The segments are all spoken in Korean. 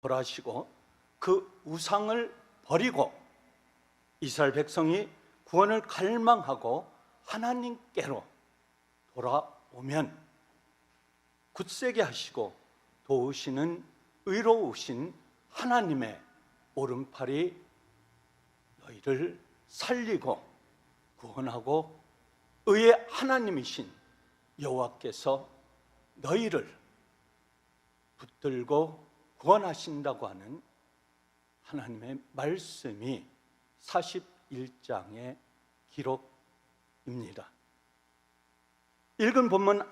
벌하시고 그 우상을 버리고 이스라엘 백성이 구원을 갈망하고 하나님께로 돌아오면 굳세게 하시고 도우시는 의로우신 하나님의 오른팔이 너희를 살리고 구원하고 의의 하나님이신 여호와께서 너희를 붙들고 구원하신다고 하는 하나님의 말씀이 41장의 기록입니다. 읽은 본문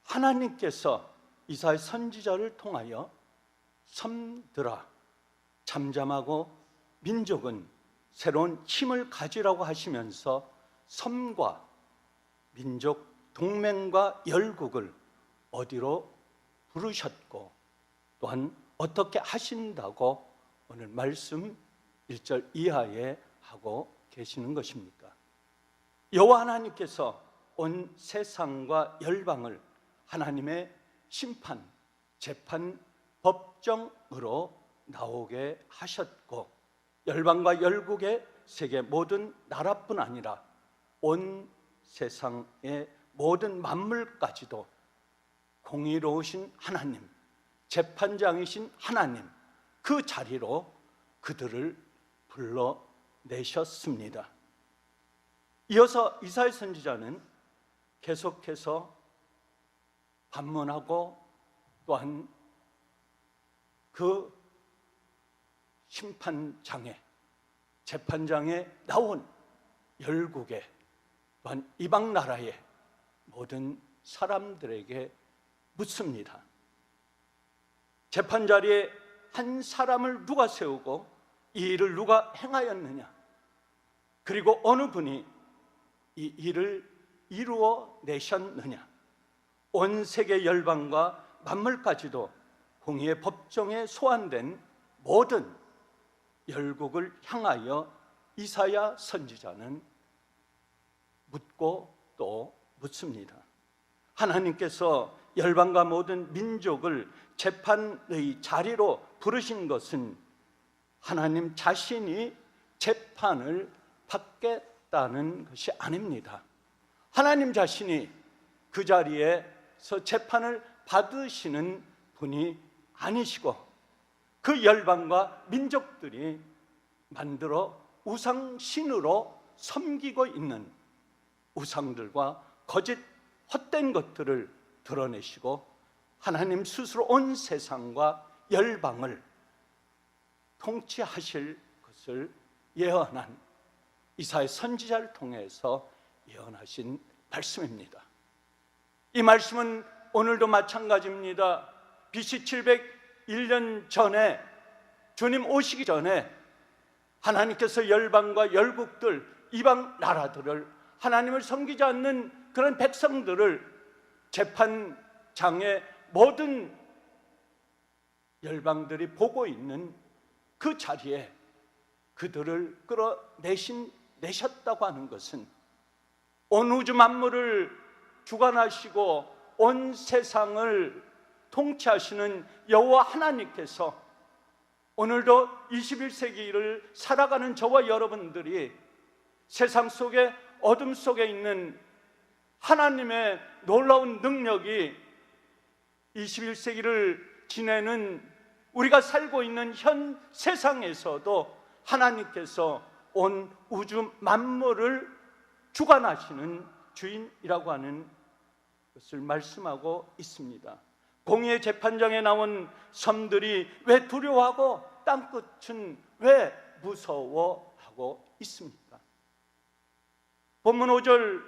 하나님께서 이사야 선지자를 통하여 섬들아 잠잠하고 민족은 새로운 힘을 가지라고 하시면서 섬과 민족 동맹과 열국을 어디로 부르셨고 또한 어떻게 하신다고 오늘 말씀 1절 이하에 하고 계시는 것입니까? 여호와 하나님께서 온 세상과 열방을 하나님의 심판, 재판, 법정으로 나오게 하셨고 열방과 열국의 세계 모든 나라뿐 아니라 온 세상의 모든 만물까지도 공의로우신 하나님, 재판장이신 하나님 그 자리로 그들을 불러내셨습니다. 이어서 이사야 선지자는 계속해서 반문하고 또한 그 심판장에 재판장에 나온 열국에 또한 이방 나라의 모든 사람들에게 묻습니다. 재판자리에 한 사람을 누가 세우고 이 일을 누가 행하였느냐? 그리고 어느 분이 이 일을 이루어 내셨느냐? 온 세계 열방과 만물까지도 공의의 법정에 소환된 모든 열국을 향하여 이사야 선지자는 묻고 또 묻습니다. 하나님께서 열방과 모든 민족을 재판의 자리로 부르신 것은 하나님 자신이 재판을 받겠다는 것이 아닙니다. 하나님 자신이 그 자리에서 재판을 받으시는 분이 아니시고 그 열방과 민족들이 만들어 우상신으로 섬기고 있는 우상들과 거짓 헛된 것들을 드러내시고 하나님 스스로 온 세상과 열방을 통치하실 것을 예언한 이사야 선지자를 통해서 예언하신 말씀입니다. 이 말씀은 오늘도 마찬가지입니다. BC 701년 전에 주님 오시기 전에 하나님께서 열방과 열국들, 이방 나라들을 하나님을 섬기지 않는 그런 백성들을 재판장에 모든 열방들이 보고 있는 그 자리에 그들을 끌어내셨다고 하는 것은 온 우주 만물을 주관하시고 온 세상을 통치하시는 여호와 하나님께서 오늘도 21세기를 살아가는 저와 여러분들이 세상 속에 어둠 속에 있는 하나님의 놀라운 능력이 21세기를 지내는 우리가 살고 있는 현 세상에서도 하나님께서 온 우주 만물을 주관하시는 주인이라고 하는 것을 말씀하고 있습니다. 공의의 재판장에 나온 섬들이 왜 두려워하고 땅끝은 왜 무서워하고 있습니까? 본문 5절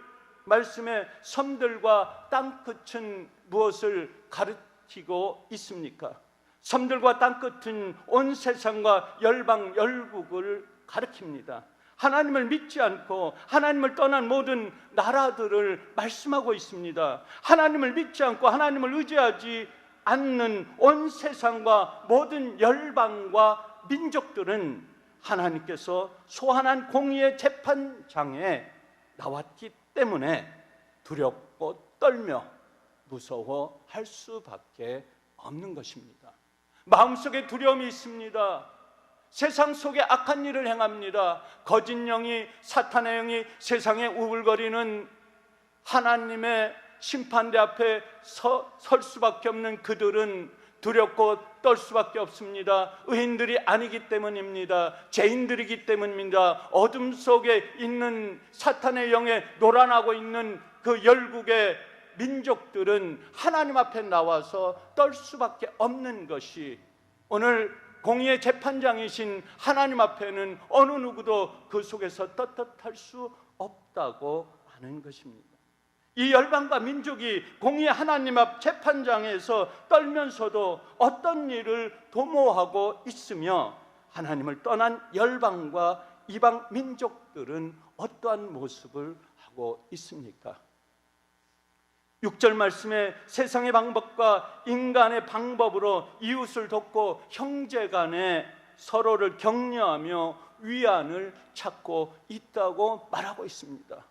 말씀에 섬들과 땅끝은 무엇을 가르치고 있습니까? 섬들과 땅끝은 온 세상과 열방 열국을 가리킵니다. 하나님을 믿지 않고 하나님을 떠난 모든 나라들을 말씀하고 있습니다. 하나님을 믿지 않고 하나님을 의지하지 않는 온 세상과 모든 열방과 민족들은 하나님께서 소환한 공의의 재판장에 나왔기 때문에 두렵고 떨며 무서워할 수밖에 없는 것입니다. 마음속에 두려움이 있습니다. 세상 속에 악한 일을 행합니다. 거짓 영이, 사탄의 영이 세상에 우글거리는 하나님의 심판대 앞에 설 수밖에 없는 그들은 두렵고 떨 수밖에 없습니다. 의인들이 아니기 때문입니다. 죄인들이기 때문입니다. 어둠 속에 있는 사탄의 영에 노란하고 있는 그 열국의 민족들은 하나님 앞에 나와서 떨 수밖에 없는 것이, 오늘 공의의 재판장이신 하나님 앞에는 어느 누구도 그 속에서 떳떳할 수 없다고 하는 것입니다. 이 열방과 민족이 공의의 하나님 앞 재판장에서 떨면서도 어떤 일을 도모하고 있으며, 하나님을 떠난 열방과 이방 민족들은 어떠한 모습을 하고 있습니까? 6절 말씀에 세상의 방법과 인간의 방법으로 이웃을 돕고 형제간에 서로를 격려하며 위안을 찾고 있다고 말하고 있습니다.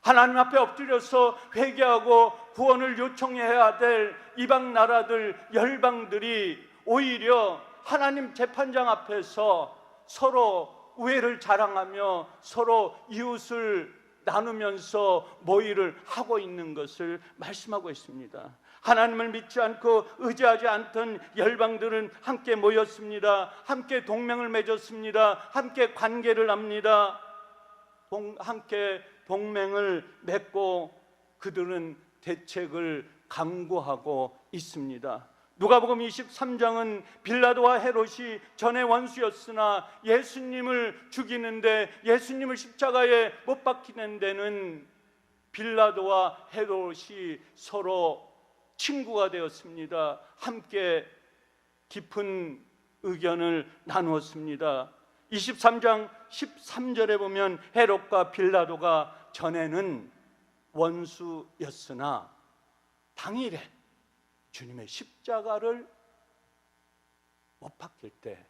하나님 앞에 엎드려서 회개하고 구원을 요청해야 될 이방 나라들, 열방들이 오히려 하나님 재판장 앞에서 서로 우애를 자랑하며 서로 이웃을 나누면서 모의를 하고 있는 것을 말씀하고 있습니다. 하나님을 믿지 않고 의지하지 않던 열방들은 함께 모였습니다. 함께 동맹을 맺었습니다. 함께 관계를 합니다. 함께 동맹을 맺고 그들은 대책을 강구하고 있습니다. 누가복음 23장은 빌라도와 헤롯이 전에 원수였으나 예수님을 죽이는데, 예수님을 십자가에 못 박히는 데는 빌라도와 헤롯이 서로 친구가 되었습니다. 함께 깊은 의견을 나누었습니다. 23장 13절에 보면 헤롯과 빌라도가 전에는 원수였으나 당일에 주님의 십자가를 못 박힐 때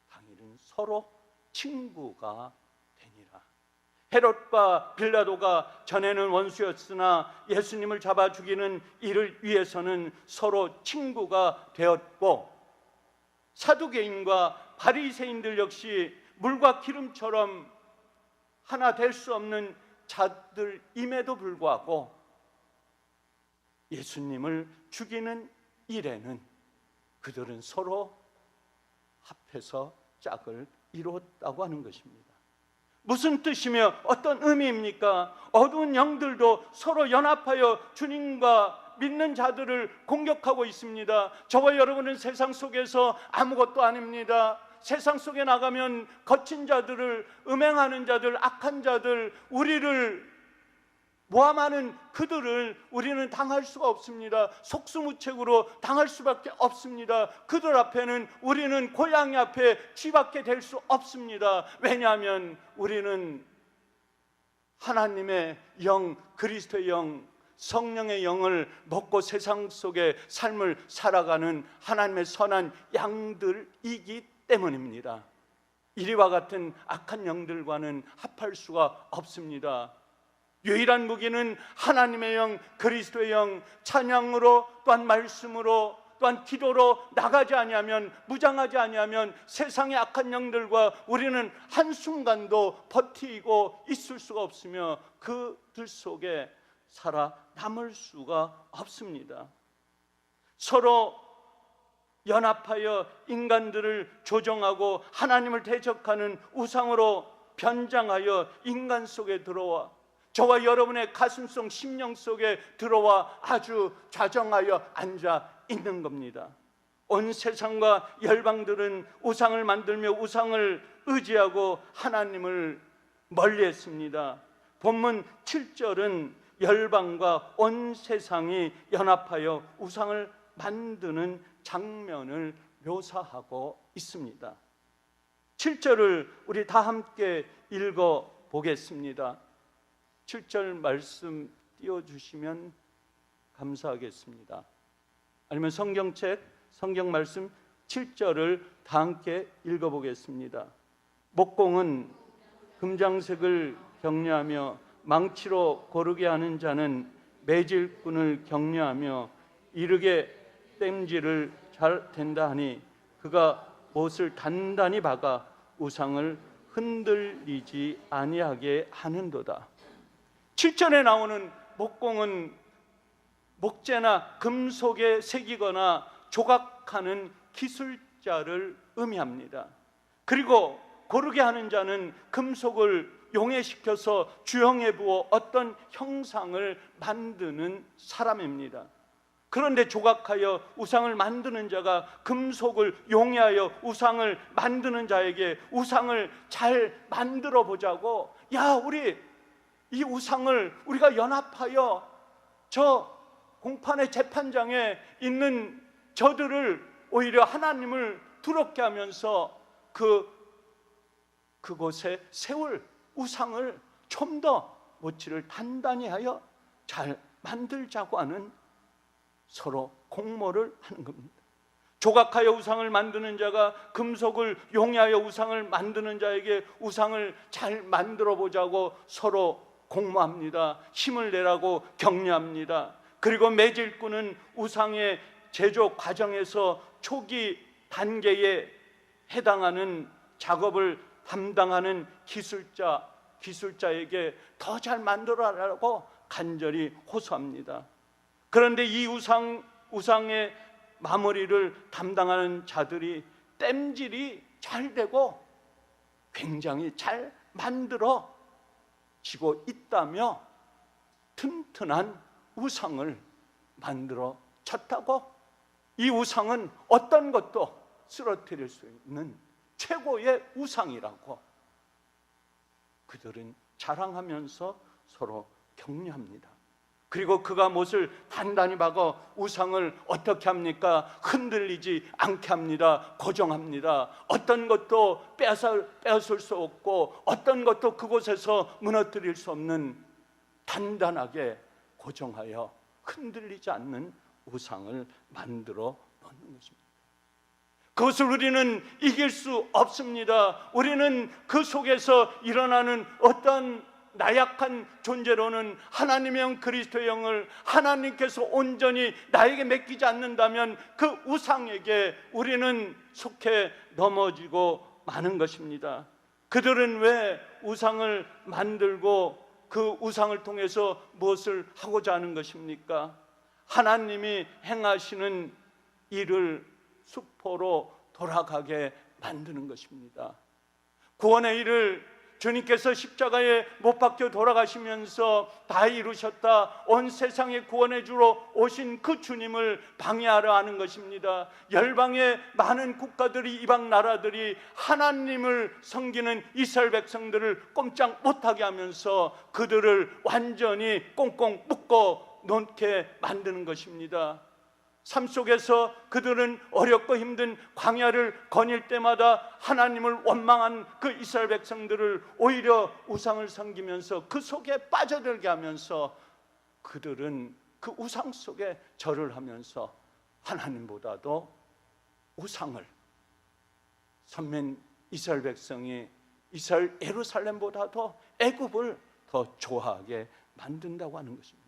당일은 서로 친구가 되니라. 헤롯과 빌라도가 전에는 원수였으나 예수님을 잡아 죽이는 일을 위해서는 서로 친구가 되었고, 사두개인과 바리새인들 역시 물과 기름처럼 하나 될 수 없는 자들임에도 불구하고 예수님을 죽이는 일에는 그들은 서로 합해서 짝을 이뤘다고 하는 것입니다. 무슨 뜻이며 어떤 의미입니까? 어두운 영들도 서로 연합하여 주님과 믿는 자들을 공격하고 있습니다. 저와 여러분은 세상 속에서 아무것도 아닙니다. 세상 속에 나가면 거친 자들을, 음행하는 자들, 악한 자들, 우리를 모함하는 그들을 우리는 당할 수가 없습니다. 속수무책으로 당할 수밖에 없습니다. 그들 앞에는 우리는 고양이 앞에 쥐밖에 될 수 없습니다. 왜냐하면 우리는 하나님의 영, 그리스도의 영, 성령의 영을 먹고 세상 속의 삶을 살아가는 하나님의 선한 양들이기 때문입니다. 이리와 같은 악한 영들과는 합할 수가 없습니다. 유일한 무기는 하나님의 영, 그리스도의 영, 찬양으로, 또한 말씀으로, 또한 기도로 나가지 아니하면, 무장하지 아니하면 세상의 악한 영들과 우리는 한순간도 버티고 있을 수가 없으며 그들 속에 살아남을 수가 없습니다. 서로 연합하여 인간들을 조종하고 하나님을 대적하는 우상으로 변장하여 인간 속에 들어와 저와 여러분의 가슴속 심령 속에 들어와 아주 좌정하여 앉아 있는 겁니다. 온 세상과 열방들은 우상을 만들며 우상을 의지하고 하나님을 멀리했습니다. 본문 7절은 열방과 온 세상이 연합하여 우상을 만드는 장면을 묘사하고 있습니다. 7절을 우리 다 함께 읽어 보겠습니다. 7절 말씀 띄워주시면 감사하겠습니다. 아니면 성경책, 성경 말씀 7절을 다 함께 읽어보겠습니다. 목공은 금장색을 격려하며 망치로 고르게 하는 자는 매질꾼을 격려하며 이르게 땜질을 잘 된다 하니 그가 못을 단단히 박아 우상을 흔들리지 아니하게 하는도다. 7절에 나오는 목공은 목재나 금속에 새기거나 조각하는 기술자를 의미합니다. 그리고 고르게 하는 자는 금속을 용해시켜서 주형에 부어 어떤 형상을 만드는 사람입니다. 그런데 조각하여 우상을 만드는 자가 금속을 용해하여 우상을 만드는 자에게 우상을 잘 만들어 보자고, 야, 우리 이 우상을 우리가 연합하여 저 공판의 재판장에 있는 저들을 오히려 하나님을 두렵게 하면서 그곳에 세울 우상을 좀 더 모치를 단단히 하여 잘 만들자고 하는 서로 공모를 하는 겁니다. 조각하여 우상을 만드는 자가 금속을 용해하여 우상을 만드는 자에게 우상을 잘 만들어 보자고 서로 공모합니다. 힘을 내라고 격려합니다. 그리고 매질꾼은 우상의 제조 과정에서 초기 단계에 해당하는 작업을 담당하는 기술자에게 더 잘 만들어라고 간절히 호소합니다. 그런데 이 우상의 마무리를 담당하는 자들이 땜질이 잘 되고 굉장히 잘 만들어지고 있다며 튼튼한 우상을 만들어 쳤다고, 이 우상은 어떤 것도 쓰러뜨릴 수 있는 최고의 우상이라고 그들은 자랑하면서 서로 격려합니다. 그리고 그가 못을 단단히 박아 우상을 어떻게 합니까? 흔들리지 않게 합니다. 고정합니다. 어떤 것도 빼앗을 수 없고 어떤 것도 그곳에서 무너뜨릴 수 없는 단단하게 고정하여 흔들리지 않는 우상을 만들어 놓는 것입니다. 그것을 우리는 이길 수 없습니다. 우리는 그 속에서 일어나는 어떤 나약한 존재로는 하나님의 영 그리스도의 영을 하나님께서 온전히 나에게 맡기지 않는다면 그 우상에게 우리는 속해 넘어지고 마는 것입니다. 그들은 왜 우상을 만들고 그 우상을 통해서 무엇을 하고자 하는 것입니까? 하나님이 행하시는 일을 수포로 돌아가게 만드는 것입니다. 구원의 일을 주님께서 십자가에 못 박혀 돌아가시면서 다 이루셨다, 온 세상에 구원해 주러 오신 그 주님을 방해하려 하는 것입니다. 열방의 많은 국가들이, 이방 나라들이 하나님을 섬기는 이스라엘 백성들을 꼼짝 못하게 하면서 그들을 완전히 꽁꽁 묶어 놓게 만드는 것입니다. 삶 속에서 그들은 어렵고 힘든 광야를 거닐 때마다 하나님을 원망한 그 이스라엘 백성들을 오히려 우상을 섬기면서 그 속에 빠져들게 하면서 그들은 그 우상 속에 절을 하면서 하나님보다도 우상을 섬긴 이스라엘 백성이 이스라엘 예루살렘보다도 애굽을 더 좋아하게 만든다고 하는 것입니다.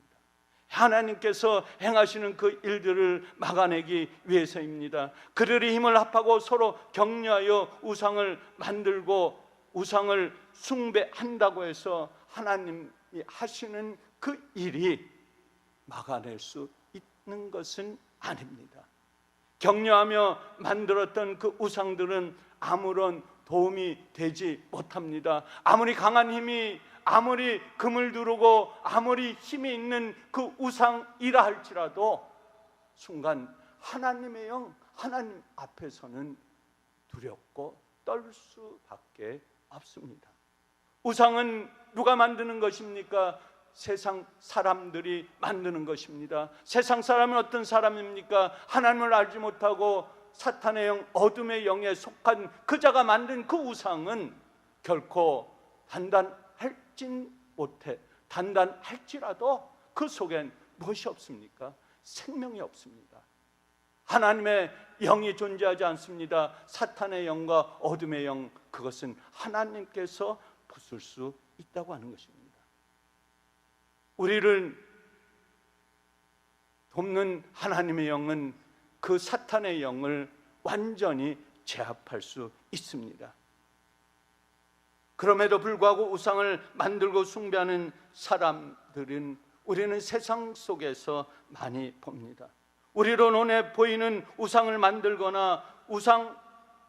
하나님께서 행하시는 그 일들을 막아내기 위해서입니다. 그들이 힘을 합하고 서로 격려하여 우상을 만들고 우상을 숭배한다고 해서 하나님이 하시는 그 일이 막아낼 수 있는 것은 아닙니다. 격려하며 만들었던 그 우상들은 아무런 도움이 되지 못합니다. 아무리 강한 힘이, 아무리 금을 두르고 아무리 힘이 있는 그 우상이라 할지라도 순간 하나님의 영, 하나님 앞에서는 두렵고 떨 수밖에 없습니다. 우상은 누가 만드는 것입니까? 세상 사람들이 만드는 것입니다. 세상 사람은 어떤 사람입니까? 하나님을 알지 못하고 사탄의 영, 어둠의 영에 속한 그 자가 만든 그 우상은 결코 단단할진 못해. 단단할지라도 그 속엔 무엇이 없습니까? 생명이 없습니다. 하나님의 영이 존재하지 않습니다. 사탄의 영과 어둠의 영, 그것은 하나님께서 부술 수 있다고 하는 것입니다. 우리를 돕는 하나님의 영은 그 사탄의 영을 완전히 제압할 수 있습니다. 그럼에도 불구하고 우상을 만들고 숭배하는 사람들은 우리는 세상 속에서 많이 봅니다. 우리로 눈에 보이는 우상을 만들거나 우상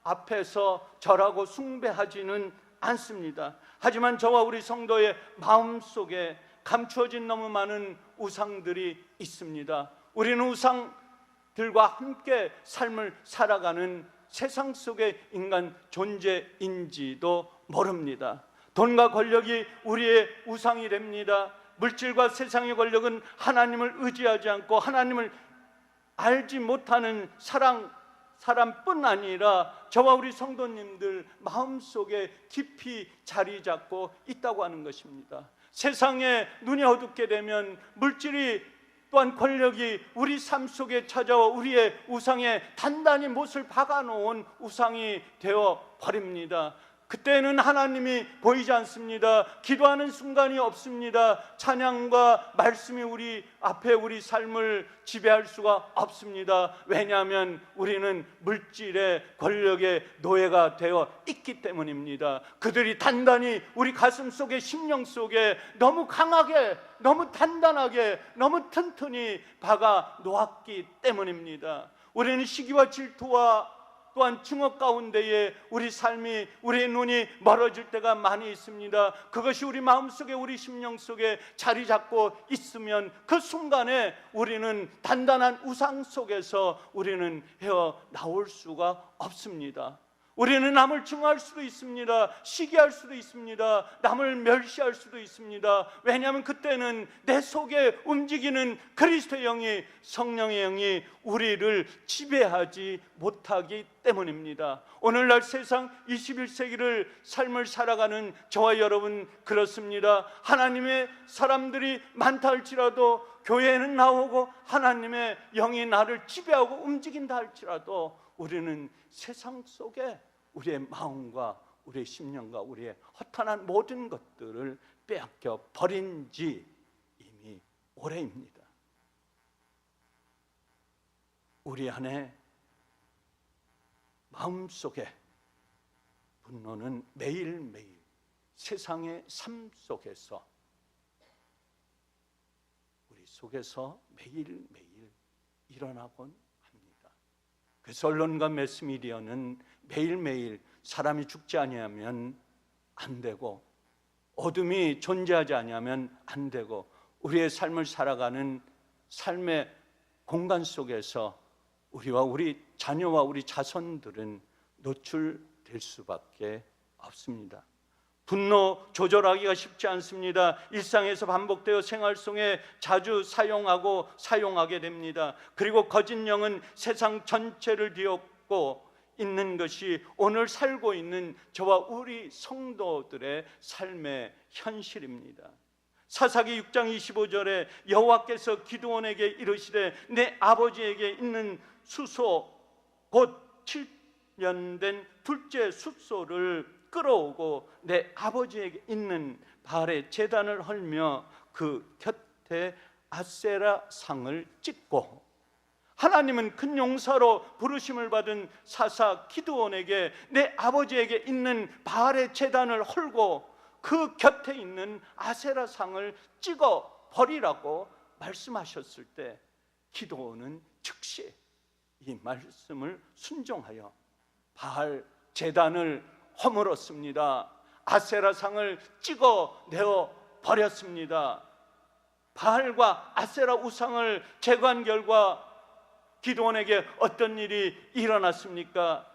앞에서 절하고 숭배하지는 않습니다. 하지만 저와 우리 성도의 마음속에 감추어진 너무 많은 우상들이 있습니다. 우리는 우상들과 함께 삶을 살아가는 세상 속의 인간 존재인지도 모릅니다. 돈과 권력이 우리의 우상이 됩니다. 물질과 세상의 권력은 하나님을 의지하지 않고 하나님을 알지 못하는 사람뿐 아니라 저와 우리 성도님들 마음속에 깊이 자리 잡고 있다고 하는 것입니다. 세상에 눈이 어둡게 되면 물질이 또한 권력이 우리 삶 속에 찾아와 우리의 우상에 단단히 못을 박아놓은 우상이 되어 버립니다. 그때는 하나님이 보이지 않습니다. 기도하는 순간이 없습니다. 찬양과 말씀이 우리 앞에 우리 삶을 지배할 수가 없습니다. 왜냐하면 우리는 물질의 권력의 노예가 되어 있기 때문입니다. 그들이 단단히 우리 가슴 속에 심령 속에 너무 강하게 너무 단단하게 너무 튼튼히 박아 놓았기 때문입니다. 우리는 시기와 질투와 또한 증오 가운데에 우리 삶이 우리의 눈이 멀어질 때가 많이 있습니다. 그것이 우리 마음속에 우리 심령 속에 자리 잡고 있으면 그 순간에 우리는 단단한 우상 속에서 우리는 헤어나올 수가 없습니다. 우리는 남을 증오할 수도 있습니다. 시기할 수도 있습니다. 남을 멸시할 수도 있습니다. 왜냐하면 그때는 내 속에 움직이는 그리스도의 영이, 성령의 영이 우리를 지배하지 못하기 때문입니다. 오늘날 세상 21세기를 삶을 살아가는 저와 여러분 그렇습니다. 하나님의 사람들이 많다 할지라도 교회에는 나오고 하나님의 영이 나를 지배하고 움직인다 할지라도 우리는 세상 속에 우리의 마음과 우리의 심령과 우리의 허탄한 모든 것들을 빼앗겨 버린 지 이미 오래입니다. 우리 안에 마음속에 분노는 매일매일 세상의 삶 속에서 우리 속에서 매일매일 일어나곤 합니다. 그래서 언론과 매스미디어는 매일매일 사람이 죽지 아니하면 안 되고 어둠이 존재하지 아니하면 안 되고 우리의 삶을 살아가는 삶의 공간 속에서 우리와 우리 자녀와 우리 자손들은 노출될 수밖에 없습니다. 분노 조절하기가 쉽지 않습니다. 일상에서 반복되어 생활 속에 자주 사용하게 됩니다. 그리고 거짓 영은 세상 전체를 뒤엎고 있는 것이 오늘 살고 있는 저와 우리 성도들의 삶의 현실입니다. 사사기 6장 25절에 여호와께서 기드온에게 이르시되 내 아버지에게 있는 숫소 곧 7년 된 둘째 숫소를 끌어오고 내 아버지에게 있는 바알의 제단을 헐며 그 곁에 아세라 상을 찍고, 하나님은 큰 용사로 부르심을 받은 사사 기드온에게 내 아버지에게 있는 바알의 제단을 헐고 그 곁에 있는 아세라 상을 찍어 버리라고 말씀하셨을 때 기드온은 즉시 이 말씀을 순종하여 바알 제단을 허물었습니다. 아세라 상을 찍어 내어 버렸습니다. 바알과 아세라 우상을 제거한 결과 기드온에게 어떤 일이 일어났습니까?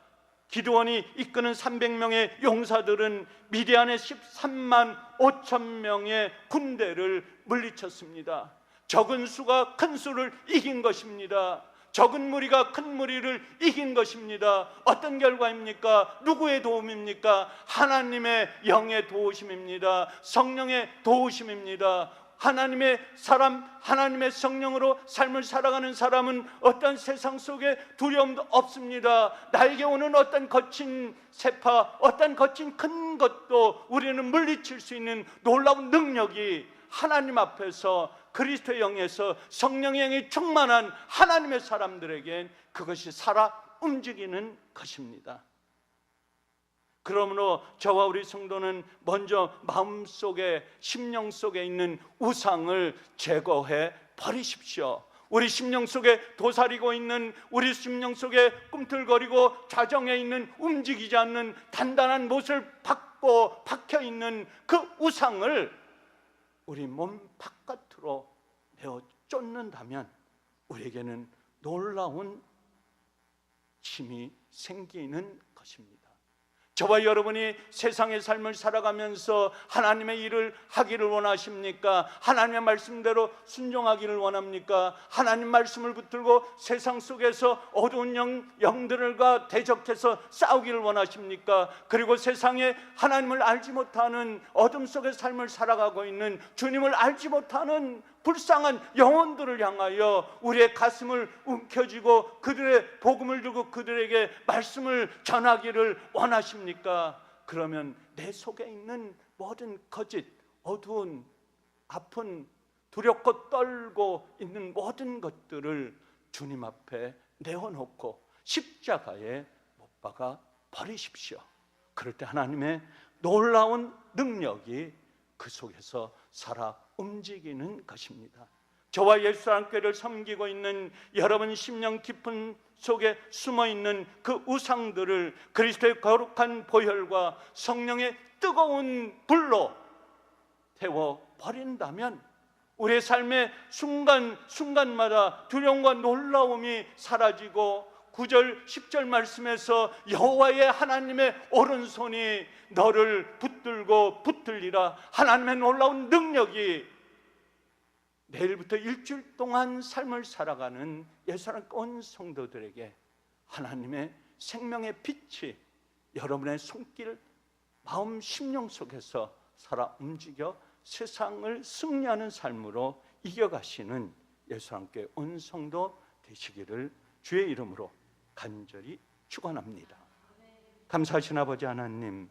기드온이 이끄는 300명의 용사들은 미디안의 13만 5천 명의 군대를 물리쳤습니다. 적은 수가 큰 수를 이긴 것입니다. 적은 무리가 큰 무리를 이긴 것입니다. 어떤 결과입니까? 누구의 도움입니까? 하나님의 영의 도우심입니다. 성령의 도우심입니다. 하나님의 사람, 하나님의 성령으로 삶을 살아가는 사람은 어떤 세상 속에 두려움도 없습니다. 나에게 오는 어떤 거친 세파, 어떤 거친 큰 것도 우리는 물리칠 수 있는 놀라운 능력이 하나님 앞에서 그리스도의 영에서 성령의 영이 충만한 하나님의 사람들에겐 그것이 살아 움직이는 것입니다. 그러므로 저와 우리 성도는 먼저 마음속에, 심령 속에 있는 우상을 제거해 버리십시오. 우리 심령 속에 도사리고 있는, 우리 심령 속에 꿈틀거리고 자정해 있는, 움직이지 않는 단단한 못을 박고 박혀 있는 그 우상을 우리 몸 바깥으로 내어 쫓는다면 우리에게는 놀라운 힘이 생기는 것입니다. 저와 여러분이 세상의 삶을 살아가면서 하나님의 일을 하기를 원하십니까? 하나님의 말씀대로 순종하기를 원합니까? 하나님 말씀을 붙들고 세상 속에서 어두운 영들과 대적해서 싸우기를 원하십니까? 그리고 세상에 하나님을 알지 못하는 어둠 속의 삶을 살아가고 있는, 주님을 알지 못하는 불쌍한 영혼들을 향하여 우리의 가슴을 움켜쥐고 그들의 복음을 두고 그들에게 말씀을 전하기를 원하십니까? 그러면 내 속에 있는 모든 거짓, 어두운, 아픈, 두렵고 떨고 있는 모든 것들을 주님 앞에 내어놓고 십자가에 못 박아 버리십시오. 그럴 때 하나님의 놀라운 능력이 그 속에서 살아 움직이는 것입니다. 저와 예수님께를 섬기고 있는 여러분 심령 깊은 속에 숨어있는 그 우상들을 그리스도의 거룩한 보혈과 성령의 뜨거운 불로 태워버린다면 우리의 삶의 순간순간마다 두려움과 놀라움이 사라지고 9절 10절 말씀에서 여호와의 하나님의 오른손이 너를 붙들고 붙들리라, 하나님의 놀라운 능력이 내일부터 일주일 동안 삶을 살아가는 예수님 온 성도들에게 하나님의 생명의 빛이 여러분의 손길, 마음, 심령 속에서 살아 움직여 세상을 승리하는 삶으로 이겨가시는 예수님께 온 성도 되시기를 주의 이름으로 간절히 축원합니다. 감사하신 아버지 하나님,